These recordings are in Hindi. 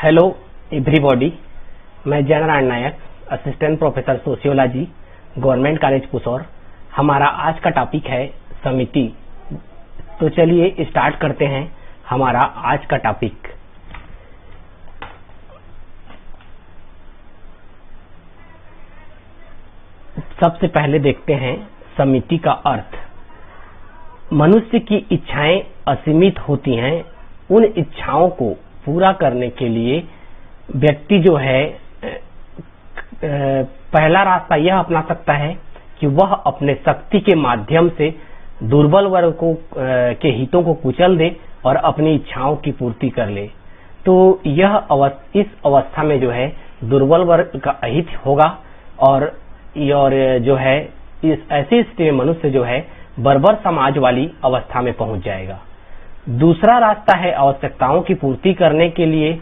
हेलो एवरीबॉडी, मैं Jai Narayan Nayak, assistant professor sociology, government college Pusaur. हमारा आज का टॉपिक है समिति। तो चलिए स्टार्ट करते हैं हमारा आज का टॉपिक। सबसे पहले देखते हैं समिति का अर्थ। मनुष्य की इच्छाएं असीमित होती हैं। उन इच्छाओं को पूरा करने के लिए व्यक्ति जो है पहला रास्ता यह अपना सकता है कि वह अपने शक्ति के माध्यम से दुर्बल वर्ग को के हितों को कुचल दे और अपनी इच्छाओं की पूर्ति कर ले। तो इस अवस्था में जो है दुर्बल वर्ग का अहित होगा और जो है इस ऐसी स्थिति में मनुष्य जो है बर्बर समाज वाली अवस्था में पहुंच जाएगा। दूसरा रास्ता है आवश्यकताओं की पूर्ति करने के लिए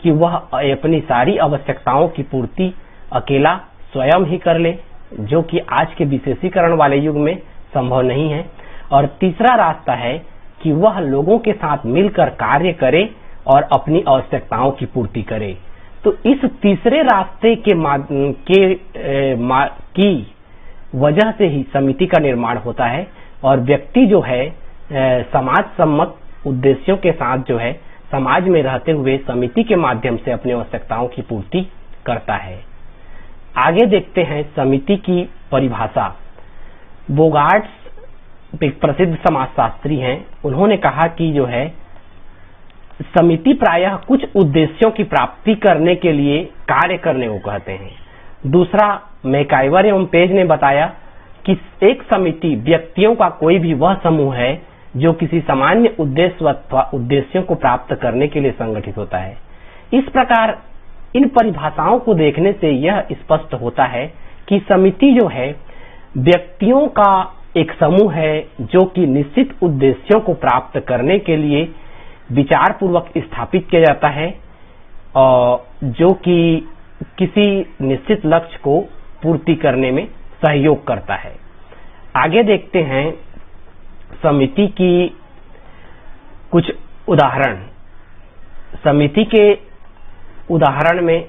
कि वह अपनी सारी आवश्यकताओं की पूर्ति अकेला स्वयं ही कर ले, जो कि आज के विशेषीकरण वाले युग में संभव नहीं है। और तीसरा रास्ता है कि वह लोगों के साथ मिलकर कार्य करे और अपनी आवश्यकताओं की पूर्ति करे। तो इस तीसरे रास्ते की वजह से ही समिति का निर्माण होता है और व्यक्ति जो है समाज सम्मत उद्देश्यों के साथ जो है समाज में रहते हुए समिति के माध्यम से अपनी आवश्यकताओं की पूर्ति करता है। आगे देखते हैं समिति की परिभाषा। बोगार्ट्स एक प्रसिद्ध समाजशास्त्री हैं। उन्होंने कहा कि जो है समिति प्रायः कुछ उद्देश्यों की प्राप्ति करने के लिए कार्य करने को कहते हैं। दूसरा, मैकाइवर एवं पेज ने बताया कि एक समिति व्यक्तियों का कोई भी वह समूह है जो किसी सामान्य उद्देश्य अथवा उद्देश्यों को प्राप्त करने के लिए संगठित होता है। इस प्रकार इन परिभाषाओं को देखने से यह स्पष्ट होता है कि समिति जो है व्यक्तियों का एक समूह है जो कि निश्चित उद्देश्यों को प्राप्त करने के लिए विचार पूर्वक स्थापित किया जाता है और जो कि किसी निश्चित लक्ष्य को पूर्ति करने में सहयोग करता है। आगे देखते हैं समिति की कुछ उदाहरण। समिति के उदाहरण में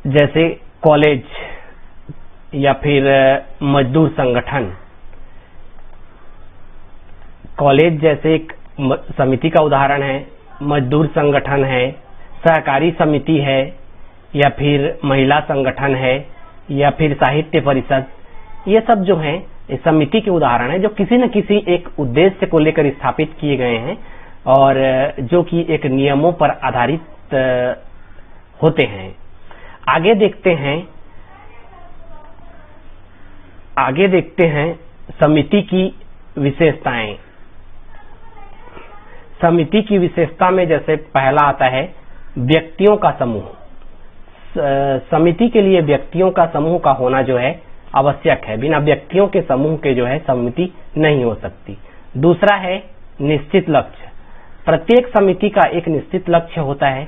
जैसे कॉलेज या फिर मजदूर संगठन। कॉलेज जैसे एक समिति का उदाहरण है, मजदूर संगठन है, सहकारी समिति है या फिर महिला संगठन है या फिर साहित्य परिषद। ये सब जो हैं समिति के उदाहरण है जो किसी न किसी एक उद्देश्य को लेकर स्थापित किए गए हैं और जो कि एक नियमों पर आधारित होते हैं। आगे देखते हैं समिति की विशेषताएं। समिति की विशेषता में जैसे पहला आता है व्यक्तियों का समूह। समिति के लिए व्यक्तियों का समूह का होना जो है आवश्यक है। बिना व्यक्तियों के समूह के जो है समिति नहीं हो सकती। दूसरा है निश्चित लक्ष्य। प्रत्येक समिति का एक निश्चित लक्ष्य होता है।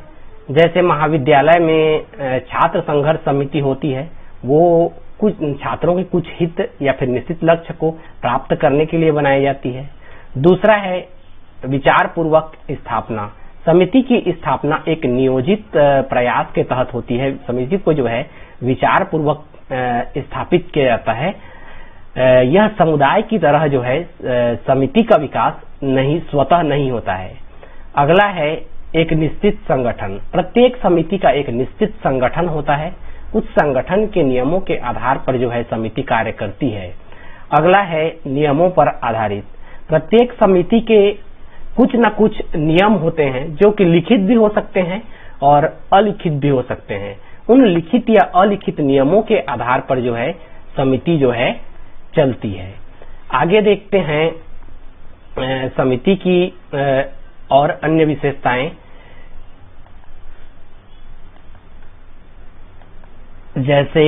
जैसे महाविद्यालय में छात्र संघर्ष समिति होती है, वो कुछ छात्रों के कुछ हित या फिर निश्चित लक्ष्य को प्राप्त करने के लिए बनाई जाती है। दूसरा है विचार पूर्वक स्थापना। समिति की स्थापना एक नियोजित प्रयास के तहत होती है। समिति को जो है विचार पूर्वक स्थापित किया जाता है। यह समुदाय की तरह जो है समिति का विकास स्वतः नहीं होता है। अगला है एक निश्चित संगठन। प्रत्येक समिति का एक निश्चित संगठन होता है। उस संगठन के नियमों के आधार पर जो है समिति कार्य करती है। अगला है नियमों पर आधारित। प्रत्येक समिति के कुछ न कुछ नियम होते हैं जो कि लिखित भी हो सकते हैं और अलिखित भी हो सकते हैं। उन लिखित या अलिखित नियमों के आधार पर जो है समिति जो है चलती है। आगे देखते हैं समिति की और अन्य विशेषताएं। जैसे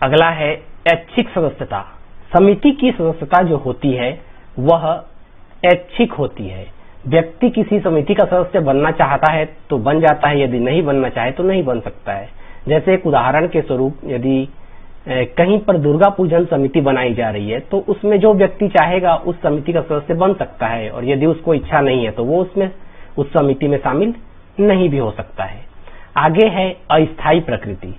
अगला है ऐच्छिक सदस्यता। समिति की सदस्यता जो होती है वह ऐच्छिक होती है। व्यक्ति किसी समिति का सदस्य बनना चाहता है तो बन जाता है, यदि नहीं बनना चाहे तो नहीं बन सकता है। जैसे एक उदाहरण के स्वरूप यदि कहीं पर दुर्गा पूजन समिति बनाई जा रही है तो उसमें जो व्यक्ति चाहेगा उस समिति का सदस्य बन सकता है और यदि उसको इच्छा नहीं है तो वो उस समिति में शामिल नहीं भी हो सकता है। आगे है अस्थायी प्रकृति।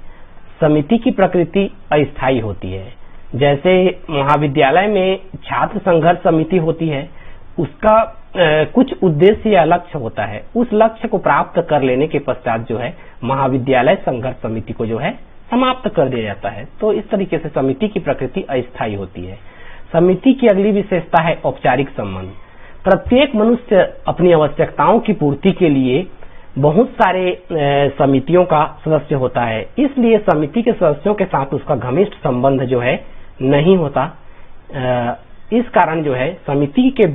समिति की प्रकृति अस्थायी होती है। जैसे महाविद्यालय में छात्र संघर्ष समिति होती है, उसका कुछ उद्देश्य या लक्ष्य होता है, उस लक्ष्य को प्राप्त कर लेने के पश्चात जो है महाविद्यालय संघर्ष समिति को जो है समाप्त कर दिया जाता है। तो इस तरीके से समिति की प्रकृति अस्थायी होती है। समिति की अगली विशेषता है औपचारिक संबंध। प्रत्येक मनुष्य अपनी आवश्यकताओं की पूर्ति के लिए बहुत सारे समितियों का सदस्य होता है, इसलिए समिति के सदस्यों के साथ उसका घनिष्ठ संबंध जो है नहीं होता। इस कारण जो है समिति के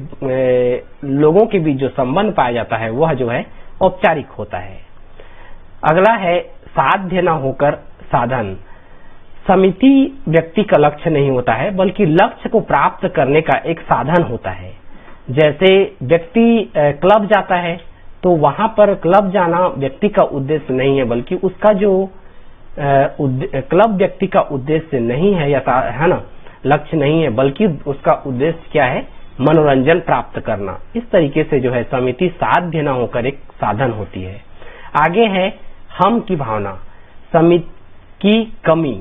लोगों के बीच जो संबंध पाया जाता है वह जो है औपचारिक होता है। अगला है साध्य न होकर साधन। समिति व्यक्ति का लक्ष्य नहीं होता है, बल्कि लक्ष्य को प्राप्त करने का एक साधन होता है। जैसे व्यक्ति क्लब जाता है तो वहां पर क्लब जाना व्यक्ति का उद्देश्य नहीं है, बल्कि उसका जो क्लब व्यक्ति का उद्देश्य नहीं है या है ना, लक्ष्य नहीं है, बल्कि उसका उद्देश्य क्या है, मनोरंजन प्राप्त करना। इस तरीके से जो है समिति साध्य न होकर एक साधन होती है। आगे है हम की भावना। समिति की कमी।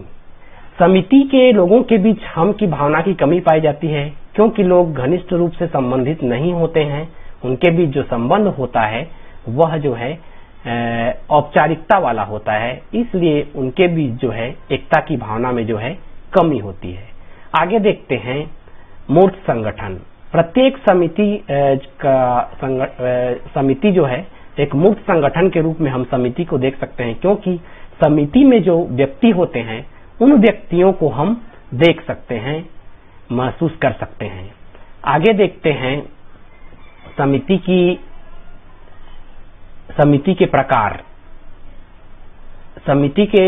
समिति के लोगों के बीच हम की भावना की कमी पाई जाती है, क्योंकि लोग घनिष्ठ रूप से संबंधित नहीं होते हैं। उनके बीच जो संबंध होता है वह जो है औपचारिकता वाला होता है, इसलिए उनके बीच जो है एकता की भावना में जो है कमी होती है। आगे देखते हैं मूर्त संगठन। प्रत्येक समिति जो है एक मूर्त संगठन के रूप में हम समिति को देख सकते हैं, क्योंकि समिति में जो व्यक्ति होते हैं उन व्यक्तियों को हम देख सकते हैं, महसूस कर सकते हैं। आगे देखते हैं समिति के प्रकार। समिति के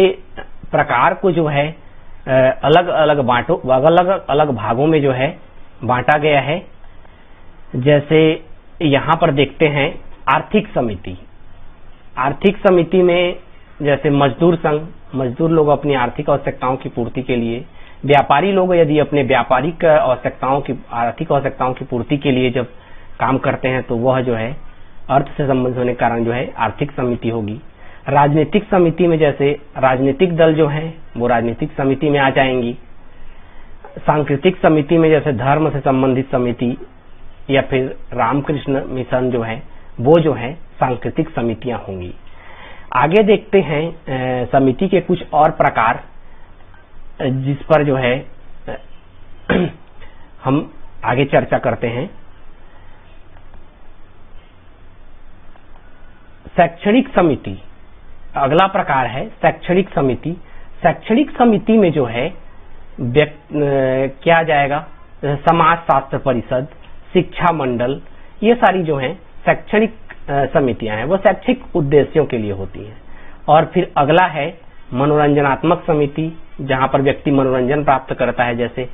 प्रकार को जो है अलग अलग भागों में जो है बांटा गया है। जैसे यहाँ पर देखते हैं आर्थिक समिति। आर्थिक समिति में जैसे मजदूर संघ, मजदूर लोग अपनी आर्थिक आवश्यकताओं की पूर्ति के लिए, व्यापारी लोग यदि अपने व्यापारिक आवश्यकताओं की, आर्थिक आवश्यकताओं की पूर्ति के लिए जब काम करते हैं तो वह जो है अर्थ से संबंधित होने के कारण जो है आर्थिक समिति होगी। राजनीतिक समिति में जैसे राजनीतिक दल जो है वो राजनीतिक समिति में आ जाएंगी। सांस्कृतिक समिति में जैसे धर्म से संबंधित समिति या फिर रामकृष्ण मिशन जो है वो जो है सांस्कृतिक समितियां होंगी। आगे देखते हैं समिति के कुछ और प्रकार, जिस पर जो है हम आगे चर्चा करते हैं। शैक्षणिक समिति अगला प्रकार है शैक्षणिक समिति। शैक्षणिक समिति में जो है क्या जाएगा, समाज शास्त्र परिषद, शिक्षा मंडल, ये सारी जो है शैक्षणिक समितियां हैं, वो शैक्षिक उद्देश्यों के लिए होती हैं। और फिर अगला है मनोरंजनात्मक समिति, जहां पर व्यक्ति मनोरंजन प्राप्त करता है, जैसे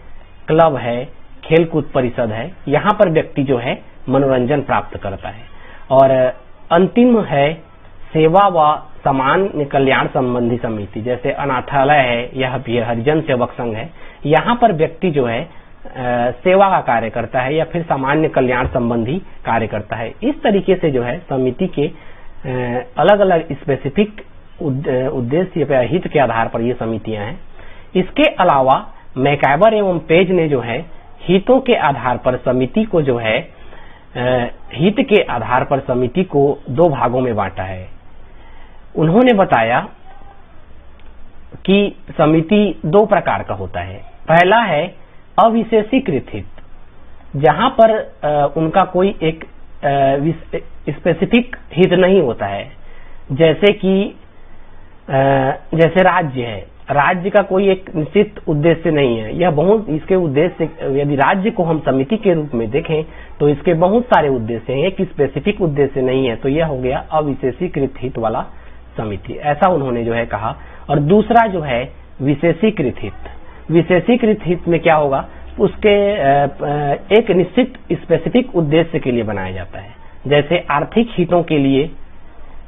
क्लब है, खेलकूद परिषद है, यहाँ पर व्यक्ति जो है मनोरंजन प्राप्त करता है। और अंतिम है सेवा व सामान्य कल्याण संबंधी समिति, जैसे अनाथालय है या हरिजन सेवक संघ है, यहाँ पर व्यक्ति जो है सेवा का कार्य करता है या फिर सामान्य कल्याण संबंधी कार्य करता है। इस तरीके से जो है समिति के अलग अलग स्पेसिफिक उद्देश्य या हित के आधार पर ये समितियां हैं। इसके अलावा मैकैबर एवं पेज ने जो है हितों के आधार पर समिति को जो है हित के आधार पर समिति को दो भागों में बांटा है। उन्होंने बताया कि समिति दो प्रकार का होता है। पहला है अविशेषीकृत हित, जहां पर उनका कोई एक स्पेसिफिक हित नहीं होता है, जैसे कि जैसे राज्य है, राज्य का कोई एक निश्चित उद्देश्य नहीं है, यह बहुत इसके उद्देश्य, यदि राज्य को हम समिति के रूप में देखें तो इसके बहुत सारे उद्देश्य हैं, एक स्पेसिफिक उद्देश्य नहीं है, तो यह हो गया अविशेषीकृत हित वाला समिति, ऐसा उन्होंने जो है कहा। और दूसरा जो है विशेषीकृत हित। विशेषीकृत हित में क्या होगा, उसके एक निश्चित स्पेसिफिक उद्देश्य के लिए बनाया जाता है, जैसे आर्थिक हितों के लिए,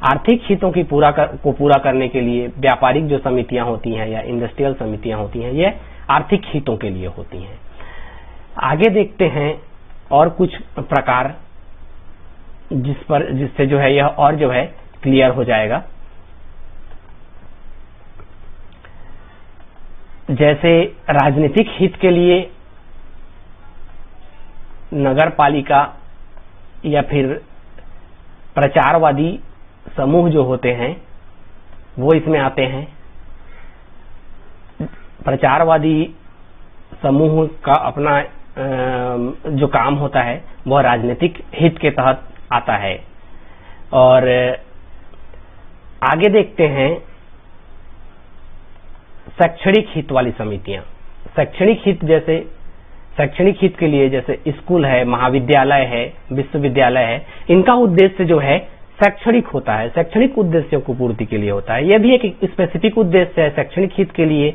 आर्थिक हितों की पूरा करने के लिए व्यापारिक जो समितियां होती हैं या इंडस्ट्रियल समितियां होती हैं, ये आर्थिक हितों के लिए होती हैं। आगे देखते हैं और कुछ प्रकार जिससे जो है यह और जो है क्लियर हो जाएगा। जैसे राजनीतिक हित के लिए नगर पालिका या फिर प्रचारवादी समूह जो होते हैं वो इसमें आते हैं। प्रचारवादी समूह का अपना जो काम होता है वह राजनीतिक हित के तहत आता है। और आगे देखते हैं शैक्षणिक हित वाली समितियां। शैक्षणिक हित के लिए जैसे स्कूल है, महाविद्यालय है, विश्वविद्यालय है, इनका उद्देश्य जो है शैक्षणिक होता है, शैक्षणिक उद्देश्यों को पूर्ति के लिए होता है। यह भी एक स्पेसिफिक उद्देश्य है शैक्षणिक हित के लिए।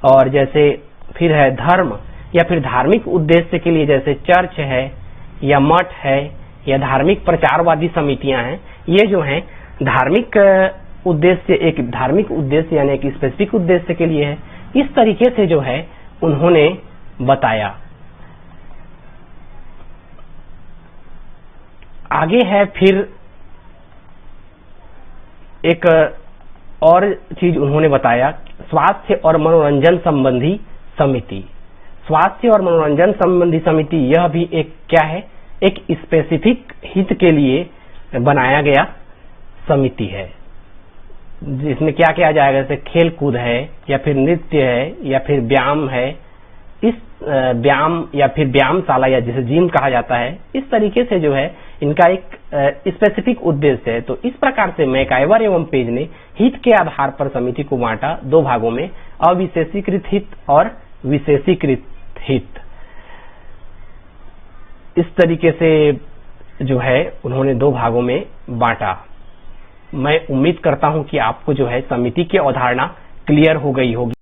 और जैसे फिर है धर्म या फिर धार्मिक उद्देश्य के लिए, जैसे चर्च है या मठ है या धार्मिक प्रचारवादी समितियां हैं, ये जो हैं धार्मिक उद्देश्य, एक धार्मिक उद्देश्य यानी एक स्पेसिफिक उद्देश्य के लिए है। इस तरीके से जो है उन्होंने बताया। आगे है फिर एक और चीज उन्होंने बताया, स्वास्थ्य और मनोरंजन संबंधी समिति। स्वास्थ्य और मनोरंजन संबंधी समिति यह भी एक क्या है, एक स्पेसिफिक हित के लिए बनाया गया समिति है, जिसमें क्या किया जाएगा, जैसे खेल कूद है या फिर नृत्य है या फिर व्यायाम है, इस व्यायाम या फिर व्यायामशाला या जिसे जिम कहा जाता है, इस तरीके से जो है इनका एक स्पेसिफिक उद्देश्य है। तो इस प्रकार से मैकाइवर एवं पेज ने हित के आधार पर समिति को बांटा दो भागों में, अविशेषीकृत हित और विशेषीकृत हित। इस तरीके से जो है उन्होंने दो भागों में बांटा। मैं उम्मीद करता हूं कि आपको जो है समिति की अवधारणा क्लियर हो गई होगी।